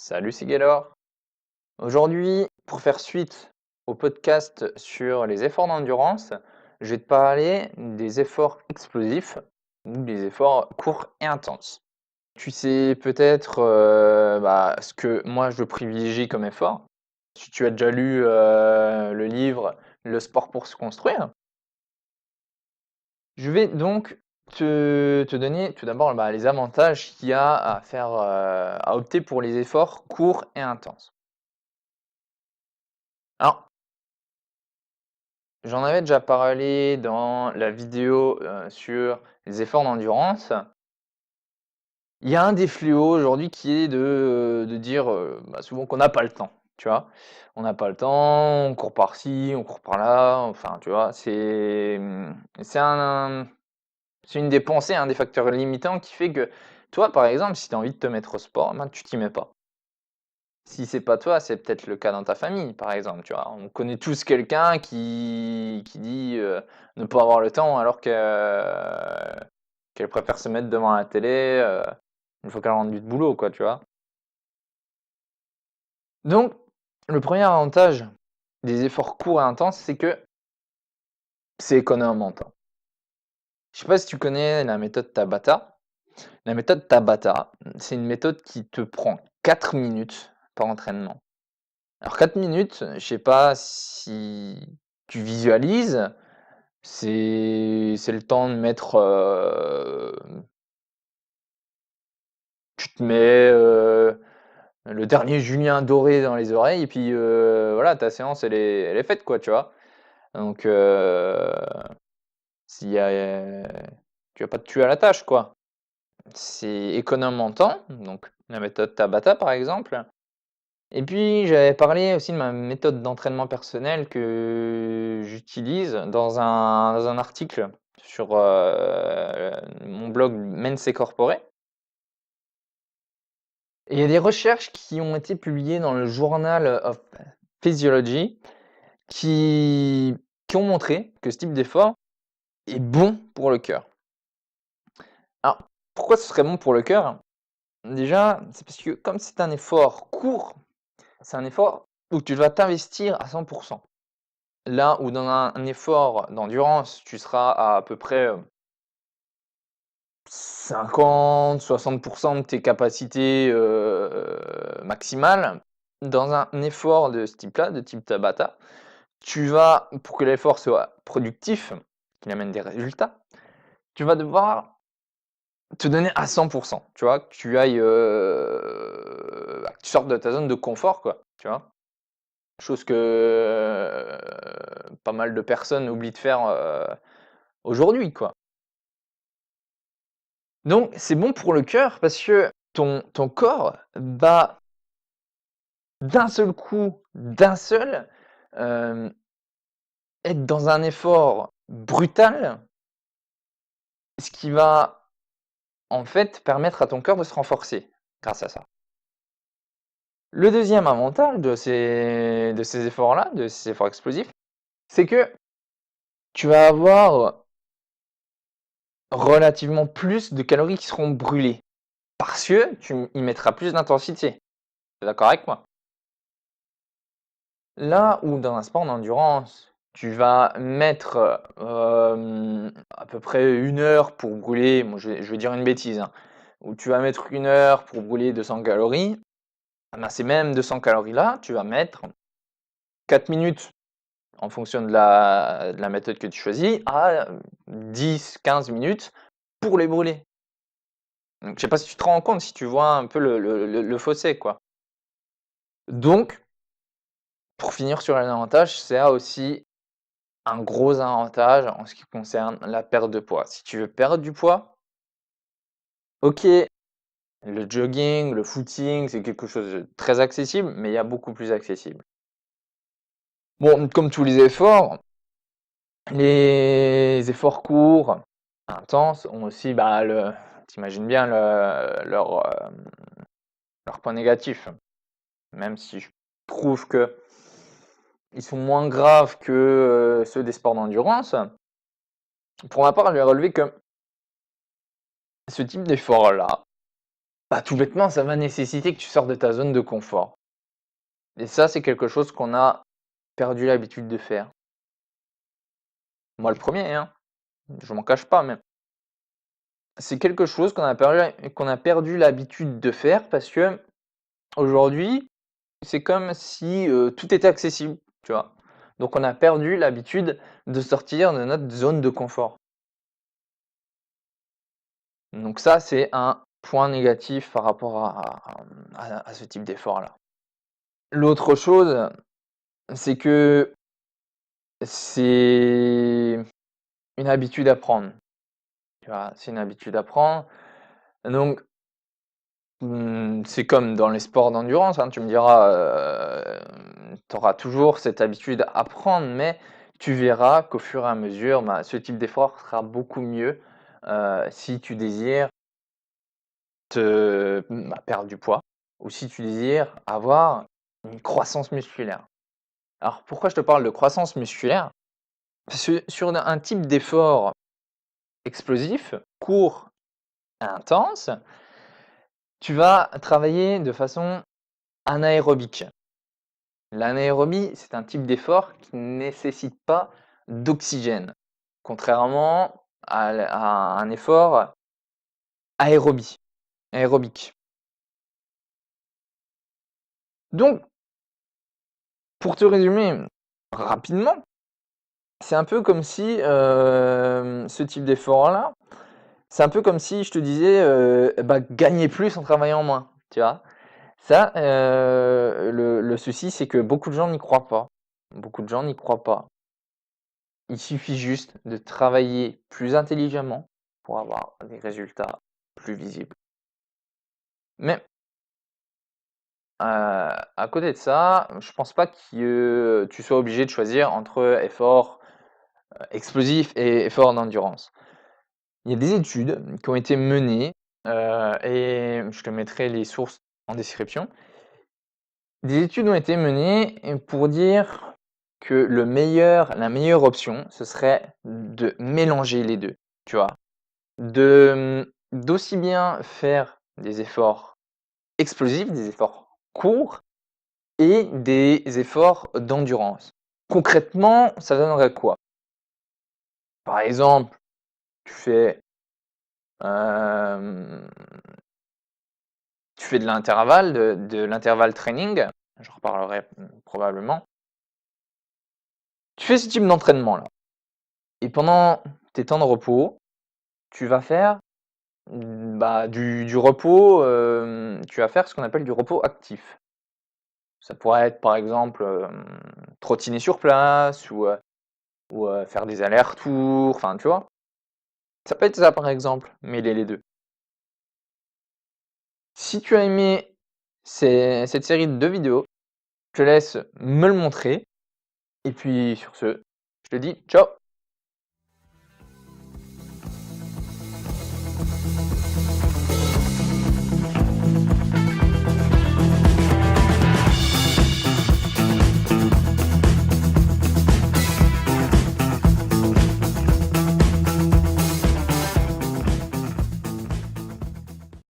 Salut, c'est Gaylor. Aujourd'hui, pour faire suite au podcast sur les efforts d'endurance, je vais te parler des efforts explosifs ou des efforts courts et intenses. Tu sais peut-être ce que moi je privilégie comme effort. Si tu as déjà lu le livre Le sport pour se construire, je vais donc te donner tout d'abord les avantages qu'il y a à faire, à opter pour les efforts courts et intenses. Alors, j'en avais déjà parlé dans la vidéo, sur les efforts d'endurance. Il y a un des fléaux aujourd'hui qui est de dire, souvent qu'on n'a pas le temps, tu vois? On n'a pas le temps, on court par-ci, on court par-là, enfin, tu vois? C'est une des pensées, un des facteurs limitants qui fait que toi, par exemple, si tu as envie de te mettre au sport, tu t'y mets pas. Si c'est pas toi, c'est peut-être le cas dans ta famille, par exemple, tu vois? On connaît tous quelqu'un qui dit, ne pas avoir le temps alors qu'elle préfère se mettre devant la télé, une fois qu'elle rentre du boulot, quoi, tu vois? Donc, le premier avantage des efforts courts et intenses, c'est que c'est économe en temps. Je sais pas si tu connais la méthode Tabata? La méthode Tabata, c'est une méthode qui te prend 4 minutes par entraînement. Alors 4 minutes, je sais pas si tu visualises, c'est le temps de mettre, tu te mets, le dernier Julien Doré dans les oreilles et puis, voilà, ta séance elle est faite quoi, tu vois? Donc, s'il y a, tu vas pas te tuer à la tâche quoi. C'est économe en temps, donc la méthode Tabata par exemple. Et puis j'avais parlé aussi de ma méthode d'entraînement personnel que j'utilise dans un article sur, mon blog Mense Corpore. Et il y a des recherches qui ont été publiées dans le Journal of Physiology qui ont montré que ce type d'effort est bon pour le cœur. Alors, pourquoi ce serait bon pour le cœur? Déjà, c'est parce que comme c'est un effort court, c'est un effort où tu vas t'investir à 100. Là où dans un effort d'endurance, tu seras à peu près, 50-60 de tes capacités, maximales. Dans un effort de ce type-là, de type Tabata, tu vas pour que l'effort soit productif, qu'il amène des résultats, tu vas devoir te donner à 100, tu vois? Que tu ailles, que tu sortes de ta zone de confort, quoi, tu vois? Chose que, pas mal de personnes oublient de faire, aujourd'hui, quoi. Donc c'est bon pour le cœur parce que ton corps va d'un seul coup, hem, être dans un effort brutal, ce qui va, en fait, permettre à ton cœur de se renforcer grâce à ça. Le deuxième avantage de ces efforts-là, de ces efforts explosifs, c'est que tu vas avoir relativement plus de calories qui seront brûlées parce que tu y mettras plus d'intensité. Tu es d'accord avec moi? Là où dans un sport d'endurance, tu vas mettre, à peu près 1 heure pour brûler, moi je vais dire une bêtise, hein, où tu vas mettre 1 heure pour brûler 200 calories, ces mêmes 200 calories-là, tu vas mettre 4 minutes en fonction de la méthode que tu choisis à 10-15 minutes pour les brûler. Donc je sais pas si tu te rends compte, si tu vois un peu le fossé, quoi. Donc, pour finir sur les avantages, c'est aussi un gros avantage en ce qui concerne la perte de poids. Si tu veux perdre du poids, OK, le jogging, le footing, c'est quelque chose de très accessible, mais il y a beaucoup plus accessible. Bon, comme tous les efforts courts, intenses ont aussi, tu bien leur point négatif. Même si je trouve qu'ils sont moins graves que, ceux des sports d'endurance. Pour ma part, je vais relever que ce type d'effort-là, bah, tout bêtement, ça va nécessiter que tu sors de ta zone de confort. Et ça, c'est quelque chose qu'on a perdu l'habitude de faire. Moi, le premier, hein, je m'en cache pas même. C'est quelque chose qu'on a perdu l'habitude de faire parce que aujourd'hui, c'est comme si tout était accessible, tu vois. Donc on a perdu l'habitude de sortir de notre zone de confort. Donc ça, c'est un point négatif par rapport à ce type d'effort-là. L'autre chose, c'est que c'est une habitude à prendre. Tu vois, c'est une habitude à prendre. Donc, c'est comme dans les sports d'endurance, hein, tu me diras, tu auras toujours cette habitude à prendre, mais tu verras qu'au fur et à mesure, bah, ce type d'effort sera beaucoup mieux si tu désires perdre du poids ou si tu désires avoir une croissance musculaire. Alors pourquoi je te parle de croissance musculaire? Parce que sur un type d'effort explosif, court et intense, tu vas travailler de façon anaérobique. L'anaérobie, c'est un type d'effort qui ne nécessite pas d'oxygène, contrairement à un effort aérobique. Donc, pour te résumer rapidement, c'est un peu comme si ce type d'effort-là, c'est un peu comme si je te disais, bah, gagner plus en travaillant moins, tu vois? Ça, le souci, c'est que beaucoup de gens n'y croient pas. Beaucoup de gens n'y croient pas. Il suffit juste de travailler plus intelligemment pour avoir des résultats plus visibles. Mais, à côté de ça, je pense pas que tu sois obligé de choisir entre effort, explosif et effort d'endurance. Il y a des études qui ont été menées, et je te mettrai les sources en description. Des études ont été menées pour dire que la meilleure option, ce serait de mélanger les 2, tu vois? D'aussi bien faire des efforts explosifs, des efforts courts et des efforts d'endurance. Concrètement, ça donnerait quoi? Par exemple, tu fais, hem, tu fais de l'intervalle, de l'intervalle training, j'en reparlerai, probablement. Tu fais ce type d'entraînement-là et pendant tes temps de repos, tu vas faire, bah, du repos, tu vas faire ce qu'on appelle du repos actif. Ça pourrait être par exemple, trottiner sur place ou faire des allers-retours, enfin tu vois? Ça peut être ça par exemple, mêler les 2. Si tu as aimé cette série de 2 vidéos, je te laisse me le montrer et puis sur ce, je te dis ciao!